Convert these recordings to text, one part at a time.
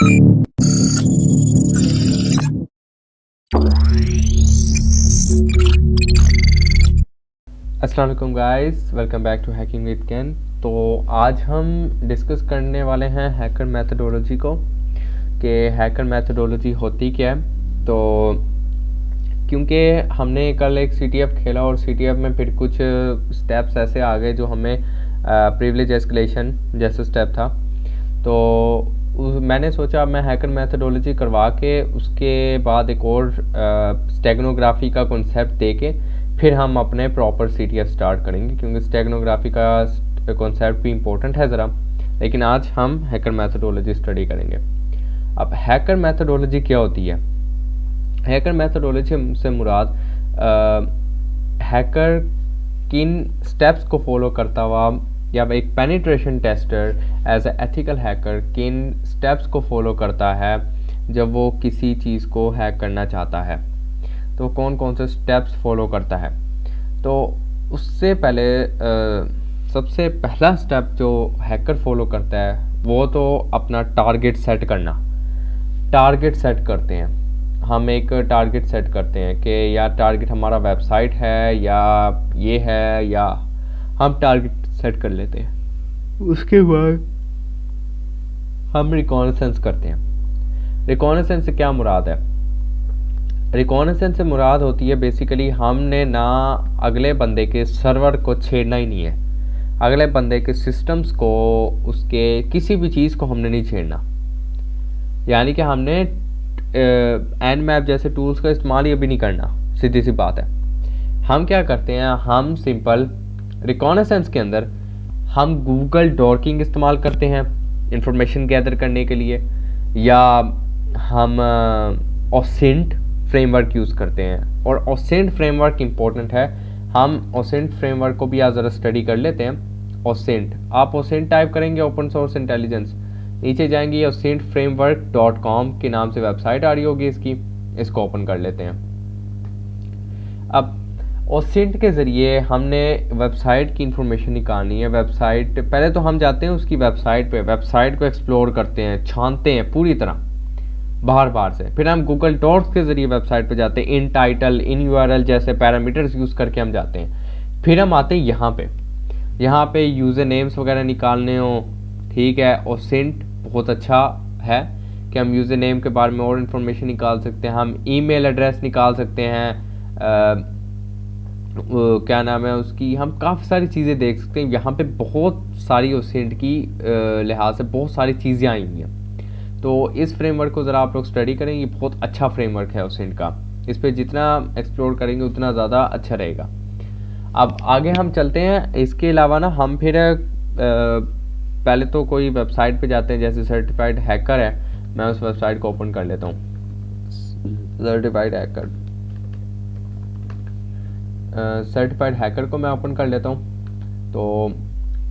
अस्सलाम वालेकुम guys, welcome back to hacking with Kan. तो आज हम डिस्कस करने वाले हैं हैकर मैथडोलॉजी को, कि हैकर मैथडोलॉजी होती क्या है। तो क्योंकि हमने कल एक CTF खेला और CTF में फिर कुछ स्टेप्स ऐसे आ गए जो हमें प्रिविलेज एस्केलेशन जैसा स्टेप था, तो मैंने सोचा मैं हैकर मैथडोलॉजी करवा के उसके बाद एक और स्टेगनोग्राफी का कॉन्सेप्ट दे के फिर हम अपने प्रॉपर CTF स्टार्ट करेंगे, क्योंकि स्टेगनोग्राफी का कॉन्सेप्ट भी इम्पोर्टेंट है ज़रा। लेकिन आज हम हैकर मैथडोलॉजी स्टडी करेंगे। अब हैकर मैथडोलॉजी क्या होती है? हैकर मैथडोलॉजी से मुराद हैकर किन स्टेप्स को फॉलो करता हुआ, या एक penetration tester as a ethical hacker किन स्टेप्स को फॉलो करता है जब वो किसी चीज़ को हैक करना चाहता है, तो कौन कौन से स्टेप्स फॉलो करता है। तो उससे पहले सबसे पहला स्टेप जो हैकर फॉलो करता है वो तो अपना टारगेट सेट करना। टारगेट सेट करते हैं, हम एक टारगेट सेट करते हैं कि यार टारगेट हमारा वेबसाइट है या ये है, या हम टारगेट सेट कर लेते हैं। उसके बाद हम रिकॉनेसेंस करते हैं। रिकॉनेसेंस से क्या मुराद है? रिकॉनेसेंस से मुराद होती है बेसिकली हमने ना अगले बंदे के सर्वर को छेड़ना ही नहीं है, अगले बंदे के सिस्टम्स को, उसके किसी भी चीज़ को हमने नहीं छेड़ना। यानी कि हमने Nmap जैसे टूल्स का इस्तेमाल ये भी नहीं करना, सीधी सी बात है। हम क्या करते हैं, हम सिंपल रिकॉनेसेंस के अंदर हम गूगल डॉकिंग इस्तेमाल करते हैं इंफॉर्मेशन गैदर करने के लिए, या हम OSINT फ्रेमवर्क यूज़ करते हैं। और OSINT फ्रेमवर्क इम्पोर्टेंट है, हम OSINT फ्रेमवर्क को भी आज ज़रा स्टडी कर लेते हैं। OSINT, आप OSINT टाइप करेंगे ओपन सोर्स इंटेलिजेंस, नीचे जाएंगे osintframework.com के नाम से वेबसाइट आ रही होगी इसकी, इसको ओपन कर लेते हैं। अब OSINT के ज़रिए हमने वेबसाइट की इंफॉर्मेशन निकालनी है। वेबसाइट पहले तो हम जाते हैं उसकी वेबसाइट पे, वेबसाइट को एक्सप्लोर करते हैं, छानते हैं पूरी तरह बाहर से। फिर हम गूगल डॉक्स के ज़रिए वेबसाइट पे जाते हैं, इन टाइटल, इन URL जैसे पैरामीटर्स यूज़ करके हम जाते हैं। फिर हम आते हैं यहाँ पे यूज़र नेम्स वगैरह निकालने हो, ठीक है। OSINT बहुत अच्छा है कि हम यूज़र नेम के बारे में और इन्फॉर्मेशन निकाल सकते हैं, हम ईमेल एड्रेस निकाल सकते हैं, क्या नाम है उसकी, हम काफ़ी सारी चीज़ें देख सकते हैं। यहाँ पे बहुत सारी OSINT की लिहाज से बहुत सारी चीज़ें आई हुई हैं। तो इस फ्रेमवर्क को ज़रा आप लोग स्टडी करें, ये बहुत अच्छा फ्रेमवर्क है OSINT का। इस पर जितना एक्सप्लोर करेंगे उतना ज़्यादा अच्छा रहेगा। अब आगे हम चलते हैं। इसके अलावा ना हम फिर पहले तो कोई वेबसाइट पे जाते हैं, जैसे सर्टिफाइड हैकर है, मैं उस वेबसाइट को ओपन कर लेता हूँ। सर्टिफाइड हैकर को मैं ओपन कर लेता हूँ, तो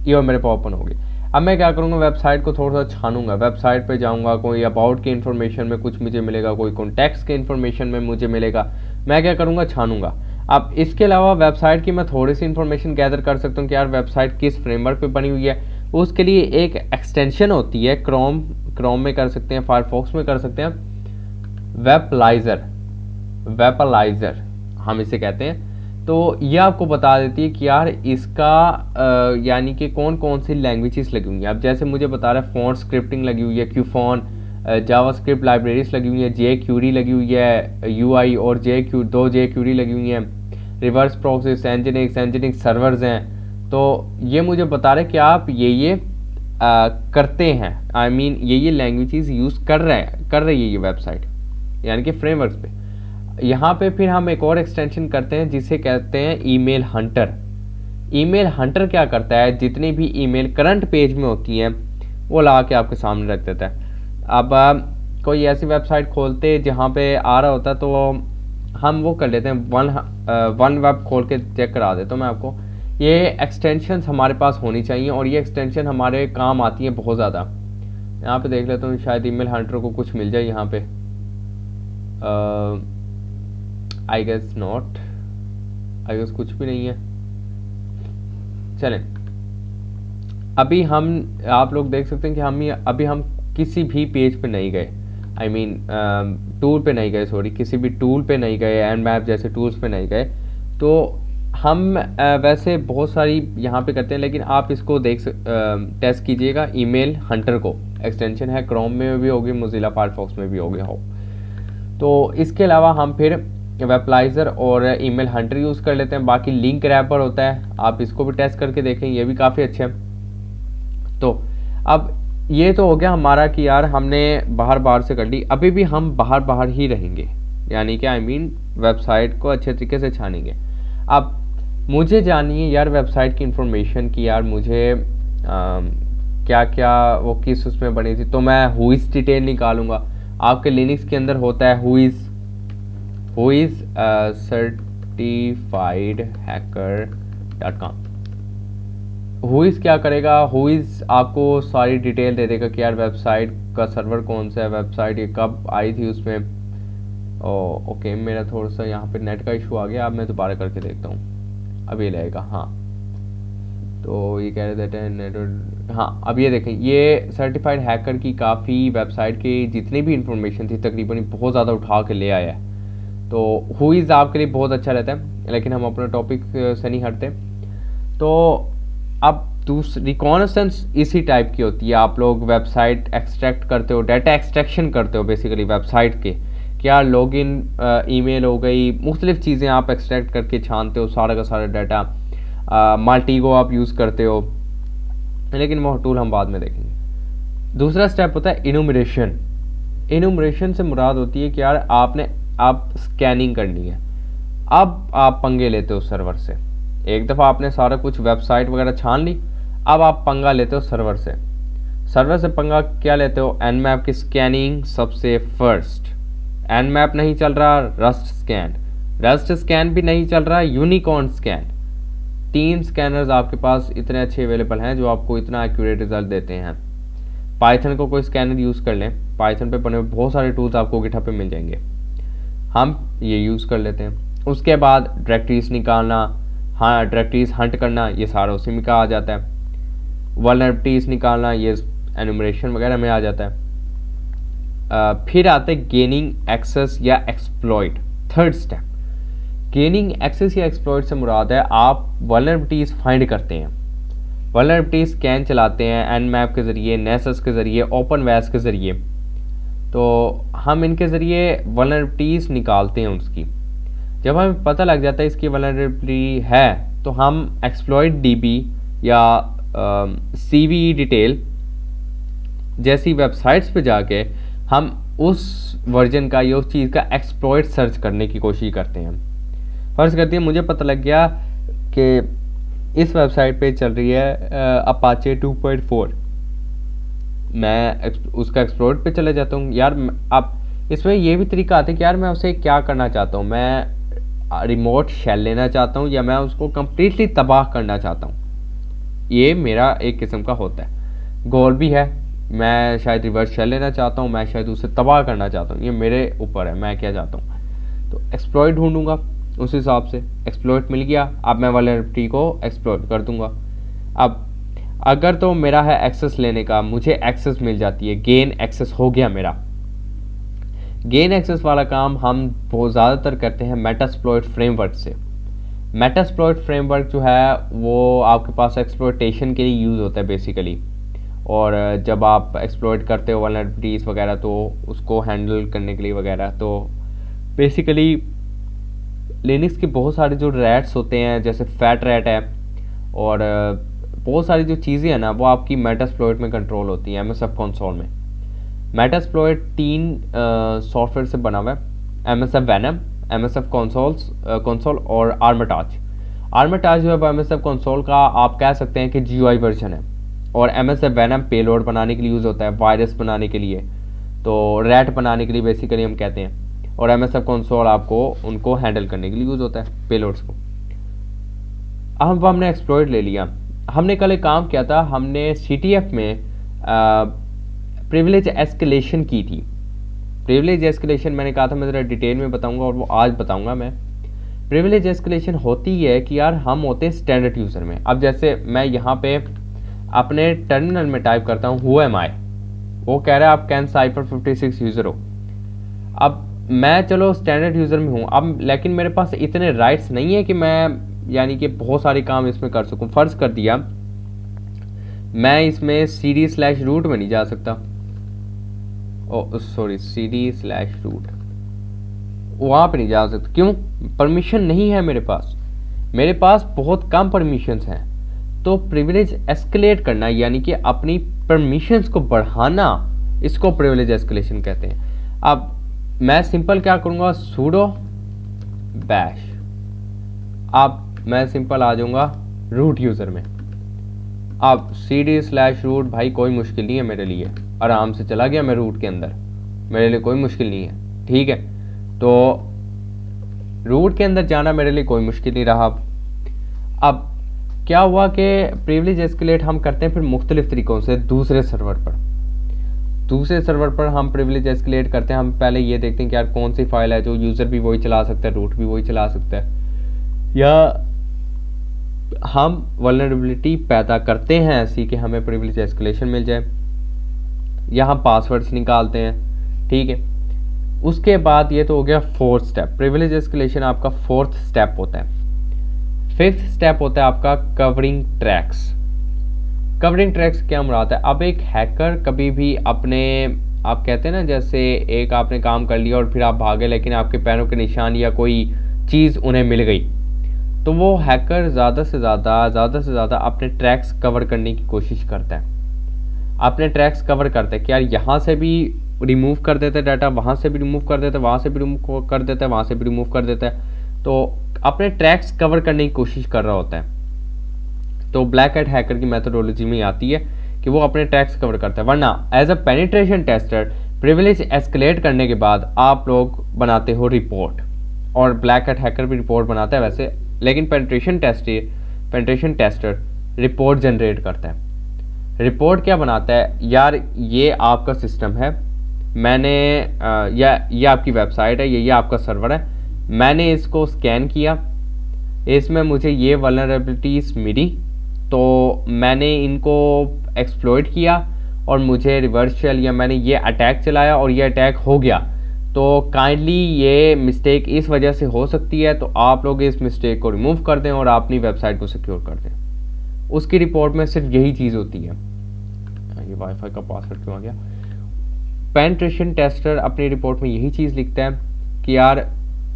ये मेरे पास ओपन हो गई। अब मैं क्या करूँगा, वेबसाइट को थोड़ा सा छानूंगा, वेबसाइट पे जाऊँगा, कोई अबाउट के इन्फॉर्मेशन में कुछ मुझे मिलेगा, कोई कॉन्टैक्ट्स के इन्फॉर्मेशन में मुझे मिलेगा, मैं क्या करूँगा, छानूंगा। अब इसके अलावा वेबसाइट की मैं थोड़ी सी इन्फॉर्मेशन गैदर कर सकता हूँ कि यार वेबसाइट किस फ्रेमवर्क पे बनी हुई है। उसके लिए एक एक्सटेंशन होती है, क्रोम में कर सकते हैं, फायरफॉक्स में कर सकते हैं, वेबलाइजर हम इसे कहते हैं। तो ये आपको बता देती है कि यार इसका यानी कि कौन कौन सी लैंग्वेजेस लगी हुई हैं। अब जैसे मुझे बता रहा है फॉन्ट स्क्रिप्टिंग लगी हुई है, क्यूफॉन, जावास्क्रिप्ट लाइब्रेरीज लगी हुई है, jQuery लगी हुई है, UI और दो jQuery लगी हुई हैं, रिवर्स प्रोसेस, एंजिनिक्स सर्वर्स हैं। तो ये मुझे बता रहे कि आप ये करते हैं, आई मीन ये लैंग्वेजेस यूज़ कर रही है ये वेबसाइट, यानी कि फ्रेमवर्क्स पे। यहाँ पे फिर हम एक और एक्सटेंशन करते हैं जिसे कहते हैं ईमेल हंटर। ईमेल हंटर क्या करता है, जितनी भी ईमेल करंट पेज में होती हैं वो ला के आपके सामने रख देता है। अब कोई ऐसी वेबसाइट खोलते जहाँ पे आ रहा होता है तो हम वो कर लेते हैं, वन वेब खोल के चेक करा देता हूँ मैं आपको। ये एक्सटेंशंस हमारे पास होनी चाहिए और ये एक्सटेंशन हमारे काम आती हैं बहुत ज़्यादा। यहाँ पे देख लेता हूँ, शायद ईमेल हंटर को कुछ मिल जाए यहाँ पे। I guess not, I guess कुछ भी नहीं है। चलें, अभी हम आप लोग देख सकते हैं कि अभी हम किसी भी पेज पे नहीं गए, आई मीन टूल पे नहीं गए, सॉरी, किसी भी टूल पे नहीं गए, एंड मैप जैसे टूल्स पे नहीं गए, तो हम वैसे बहुत सारी यहाँ पे करते हैं, लेकिन आप इसको टेस्ट कीजिएगा ईमेल हंटर को। एक्सटेंशन है, क्रोम में भी होगी, मोजिला फायरफॉक्स में भी हो गया हो। तो इसके अलावा हम फिर वेबलाइजर और ईमेल हंटर यूज़ कर लेते हैं। बाकी लिंक रैपर होता है, आप इसको भी टेस्ट करके देखें, ये भी काफ़ी अच्छे हैं। तो अब ये तो हो गया हमारा कि यार हमने बाहर से कर ली। अभी भी हम बाहर ही रहेंगे, यानी कि आई मीन वेबसाइट को अच्छे तरीके से छानेंगे। अब मुझे जानिए यार वेबसाइट की इंफॉर्मेशन की, यार मुझे क्या क्या वो किस उसमें बनी थी, तो मैं हुइस डिटेल निकालूंगा। आपके लिनक्स के अंदर होता है हुइस certifiedhacker.com। हुइस क्या करेगा, हुइस आपको सारी डिटेल दे देगा कि यार वेबसाइट का सर्वर कौन सा है, वेबसाइट ये कब आई थी उसमें। ओके, मेरा थोड़ा सा यहाँ पे नेट का इशू आ गया, अब मैं दोबारा करके देखता हूँ, अब ये लगेगा। हाँ, तो ये कह रहे थे नेटवर्क, हाँ अब ये देखें, ये सर्टिफाइड हैकर की काफ़ी वेबसाइट की जितनी भी इंफॉर्मेशन थी तकरीबन बहुत ज़्यादा उठा के ले आया है। तो हुइस आपके लिए बहुत अच्छा रहता है, लेकिन हम अपने टॉपिक से नहीं हटते। तो अब दूसरी रिकॉनेसेंस इसी टाइप की होती है। आप लोग वेबसाइट एक्सट्रैक्ट करते हो, डाटा एक्सट्रैक्शन करते हो बेसिकली वेबसाइट के, क्या लॉगिन ईमेल हो गई, मुख्तलिफ चीज़ें आप एक्सट्रैक्ट करके छानते हो सारा का सारा डाटा। माल्टीगो आप यूज़ करते हो, लेकिन वो टूल हम बाद में देखेंगे। दूसरा स्टेप होता है इनुमरेशन। इनुमरेशन से मुराद होती है कि यार आप स्कैनिंग करनी है। अब आप पंगे लेते हो सर्वर से। एक दफ़ा आपने सारा कुछ वेबसाइट वगैरह छान ली, अब आप पंगा लेते हो सर्वर से। सर्वर से पंगा क्या लेते हो, एनमैप की स्कैनिंग सबसे फर्स्ट। एनमैप नहीं चल रहा, रस्ट स्कैन भी नहीं चल रहा, यूनिकॉर्न स्कैन। 3 स्कैनर्स आपके पास इतने अच्छे अवेलेबल हैं जो आपको इतना एक्यूरेट रिजल्ट देते हैं। पाइथन को कोई स्कैनर यूज़ कर लें, पाइथन पे बने हुए बहुत सारे टूल्स आपको गिटहब पे मिल जाएंगे, हम ये यूज़ कर लेते हैं। उसके बाद डायरेक्टरीज निकालना, हाँ डायरेक्टरीज हंट करना, ये सारा उसी में का आ जाता है। वल्नरेबिलिटीज निकालना, ये एनुमरेशन वगैरह में आ जाता है। फिर आते हैं गेनिंग एक्सेस या exploit. Third step, gaining access या एक्सप्लॉइट से मुराद है आप वल्नरेबिलिटीज फाइंड करते हैं, वल्नरेबिलिटीज स्कैन चलाते हैं एनमैप के ज़रिए, नेसस के ज़रिए, ओपनवेस के ज़रिए। तो हम इनके ज़रिए वल्नरेबिलिटीज निकालते हैं उसकी। जब हमें पता लग जाता है इसकी वल्नरेबिलिटी है, तो हम एक्सप्लॉइट डीबी या सीवी डिटेल जैसी वेबसाइट्स पे जाके हम उस वर्जन का या उस चीज़ का एक्सप्लॉइट सर्च करने की कोशिश करते हैं। फर्ज करते हैं मुझे पता लग गया कि इस वेबसाइट पे चल रही है अपाचे 2.4, मैं उसका एक्सप्लॉइट पे चले जाता हूँ। यार अब इसमें ये भी तरीका आता है कि यार मैं उसे क्या करना चाहता हूँ, मैं रिमोट शेल लेना चाहता हूँ या मैं उसको कम्प्लीटली तबाह करना चाहता हूँ। ये मेरा एक किस्म का होता है, गोल भी है, मैं शायद रिवर्स शेल लेना चाहता हूँ, मैं शायद उसे तबाह करना चाहता हूँ, ये मेरे ऊपर है मैं क्या चाहता हूँ। तो एक्सप्लॉइट ढूंढूंगा, उस हिसाब से एक्सप्लॉइट मिल गया, अब मैं वल्नरेबिलिटी को एक्सप्लॉइट कर दूंगा। अब अगर तो मेरा है एक्सेस लेने का, मुझे एक्सेस मिल जाती है, गेन एक्सेस हो गया मेरा। गेन एक्सेस वाला काम हम बहुत ज़्यादातर करते हैं मेटास्प्लॉइट फ्रेमवर्क से। मेटास्प्लॉइट फ्रेमवर्क जो है वो आपके पास एक्सप्लॉइटेशन के लिए यूज़ होता है बेसिकली, और जब आप एक्सप्लॉइट करते हो वल्नरेबिलिटीज़ वगैरह तो उसको हैंडल करने के लिए वगैरह, तो बेसिकली लिनक्स के बहुत सारे जो रैट्स होते हैं जैसे फैट रैट है, और बहुत सारी जो चीज़ें हैं ना वो आपकी मेटास्प्लॉइट में कंट्रोल होती हैं एमएसएफ कंसोल में। मेटास्प्लॉइट 3 सॉफ्टवेयर से बना हुआ है, एमएसएफ वेनम, एमएसएफ कंसोल और आर्मिटाज। आर्मिटाज जो है एमएसएफ कंसोल का आप कह सकते हैं कि जीयूआई वर्जन है, और एमएसएफ वेनम पेलोड बनाने के लिए यूज़ होता है, वायरस बनाने के लिए, तो रैट बनाने के लिए बेसिकली हम कहते हैं, और एमएसएफ कंसोल आपको उनको हैंडल करने के लिए यूज़ होता है पेलोड्स को। अब हमने एक्सप्लॉइट ले लिया। हमने कल एक काम किया था, हमने सीटीएफ में प्रिविलेज एस्केलेशन की थी। प्रिविलेज एस्केलेशन मैंने कहा था मैं ज़रा डिटेल में बताऊंगा, और वो आज बताऊंगा मैं। प्रिविलेज एस्केलेशन होती है कि यार हम होते हैं स्टैंडर्ड यूज़र में। अब जैसे मैं यहाँ पे अपने टर्मिनल में टाइप करता हूँ हु एम आई, वो कह रहा है आप कैन साइफर 56 यूज़र हो। अब मैं चलो स्टैंडर्ड यूज़र में हूँ, अब लेकिन मेरे पास इतने राइट्स नहीं है कि मैं यानी कि बहुत सारे काम इसमें कर सकूँ। फ़र्ज़ कर दिया मैं इसमें cd/root में नहीं जा सकता, ओ सॉरी cd/root वहाँ पे नहीं जा सकता। क्यों? परमिशन नहीं है मेरे पास बहुत कम परमिशंस हैं। तो प्रिविलेज एस्केलेट करना यानी कि अपनी परमिशंस को बढ़ाना, इसको प्रिविलेज एस्केलेशन कहते हैं। अब मैं सिंपल क्या करूँगा, sudo bash, अब मैं सिंपल आ जाऊँगा रूट यूज़र में। अब cd/root भाई कोई मुश्किल नहीं है मेरे लिए, आराम से चला गया मैं रूट के अंदर, मेरे लिए कोई मुश्किल नहीं है, ठीक है। तो रूट के अंदर जाना मेरे लिए कोई मुश्किल नहीं रहा। अब क्या हुआ कि प्रिविलेज एस्केलेट हम करते हैं फिर मुख्तलिफ तरीक़ों से दूसरे सर्वर पर हम प्रिविलेज एस्केलेट करते हैं। हम पहले ये देखते हैं कि यार कौन सी फाइल है जो यूज़र भी वही चला सकता है, रूट भी वही चला सकता है, या हम वल्नरेबिलिटी पैदा करते हैं ऐसी कि हमें प्रिविलेज एस्केलेशन मिल जाए, या हम पासवर्ड्स निकालते हैं, ठीक है। उसके बाद ये तो हो गया फोर्थ स्टेप, प्रिविलेज एस्केलेशन आपका फोर्थ स्टेप होता है। फिफ्थ स्टेप होता है आपका कवरिंग ट्रैक्स। कवरिंग ट्रैक्स क्या मुराद है? अब एक हैकर कभी भी अपने, आप कहते हैं ना जैसे एक आपने काम कर लिया और फिर आप भागे लेकिन आपके पैरों के निशान या कोई चीज़ उन्हें मिल गई, तो वो हैकर ज़्यादा से ज़्यादा अपने ट्रैक्स कवर करने की कोशिश करता है। अपने ट्रैक्स कवर करते हैं कि यार यहाँ से भी रिमूव कर देते डाटा, वहाँ से भी रिमूव कर देते, वहाँ से भी रिमूव कर देते, वहाँ से भी रिमूव कर देता है। तो अपने ट्रैक्स कवर करने की कोशिश कर रहा होता है। तो ब्लैक हैट हैकर की मेथोडोलॉजी में आती है कि वो अपने ट्रैक्स कवर करता है। वरना as a penetration tester privilege escalate करने के बाद आप लोग बनाते हो रिपोर्ट, और ब्लैक हैट हैकर भी रिपोर्ट बनाता है वैसे, लेकिन पेनिट्रेशन टेस्टर रिपोर्ट जनरेट करता है। रिपोर्ट क्या बनाता है? यार ये आपका सिस्टम है, मैंने या ये आपकी वेबसाइट है, ये आपका सर्वर है, मैंने इसको स्कैन किया, इसमें मुझे ये वल्नरेबिलिटीज़ मिली, तो मैंने इनको एक्सप्लॉइट किया और मुझे रिवर्सल या मैंने ये अटैक चलाया और ये अटैक हो गया। तो काइंडली ये मिस्टेक इस वजह से हो सकती है, तो आप लोग इस मिस्टेक को रिमूव कर दें और अपनी वेबसाइट को सिक्योर कर दें। उसकी रिपोर्ट में सिर्फ यही चीज़ होती है। ये वाईफाई का पासवर्ड क्यों आ गया? पेनिट्रेशन टेस्टर अपनी रिपोर्ट में यही चीज़ लिखता है कि यार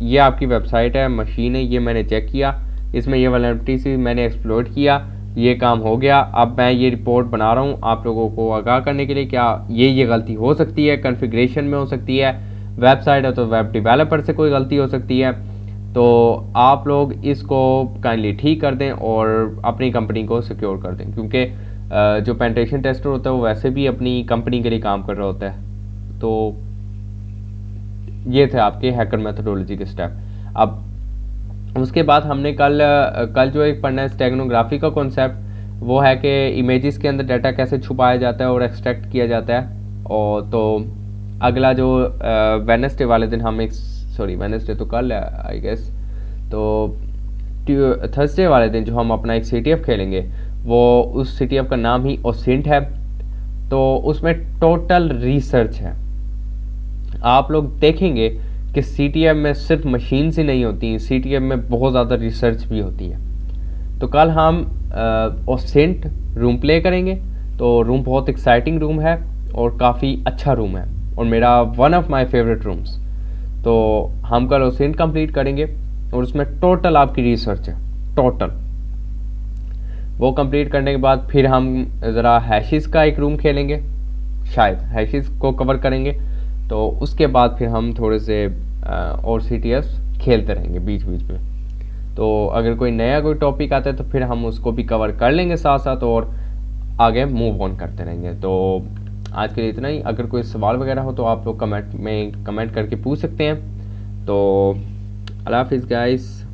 ये आपकी वेबसाइट है, मशीन है, ये मैंने चेक किया, इसमें ये वल्नरेबिलिटी से मैंने एक्सप्लॉइट किया, ये काम हो गया, अब मैं ये रिपोर्ट बना रहा हूँ आप लोगों को आगाह करने के लिए। क्या ये गलती हो सकती है, कॉन्फ़िगरेशन में हो सकती है, वेबसाइट है तो वेब डेवलपर से कोई गलती हो सकती है, तो आप लोग इसको काइंडली ठीक कर दें और अपनी कंपनी को सिक्योर कर दें। क्योंकि जो पेनिट्रेशन टेस्टर होता है वो वैसे भी अपनी कंपनी के लिए काम कर रहा होता है। तो ये थे आपके हैकर मेथोडोलॉजी के स्टेप। अब उसके बाद हमने कल जो एक पढ़ना है स्टेगनोग्राफी का कॉन्सेप्ट, वो है कि इमेजेस के अंदर डाटा कैसे छुपाया जाता है और एक्सट्रैक्ट किया जाता है। और तो अगला जो वेडनेसडे वाले दिन हम एक, सॉरी वेडनेसडे तो कल है आई गेस, तो थर्सडे वाले दिन जो हम अपना एक CTF खेलेंगे, वो उस CTF का नाम ही ओसेंट है। तो उसमें टोटल रिसर्च है। आप लोग देखेंगे कि CTF में सिर्फ मशीन्स ही नहीं होती, CTF में बहुत ज़्यादा रिसर्च भी होती है। तो कल हम ओसेंट रूम प्ले करेंगे। तो रूम बहुत एक्साइटिंग रूम है और काफ़ी अच्छा रूम है और मेरा one of my favourite rooms. तो हम कल ओसेंट कंप्लीट करेंगे और उसमें टोटल आपकी रिसर्च है, टोटल। वो कंप्लीट करने के बाद फिर हम ज़रा हैशिस का एक रूम खेलेंगे, शायद हैशिस को कवर करेंगे। तो उसके बाद फिर हम थोड़े से और CTFs खेलते रहेंगे बीच बीच में। तो अगर कोई नया कोई टॉपिक आता है तो फिर हम उसको भी कवर कर लेंगे साथ साथ और आगे मूव ऑन करते रहेंगे। तो आज के लिए इतना ही। अगर कोई सवाल वगैरह हो तो आप लोग कमेंट करके पूछ सकते हैं। तो अल्लाह हाफिज़ गाइस।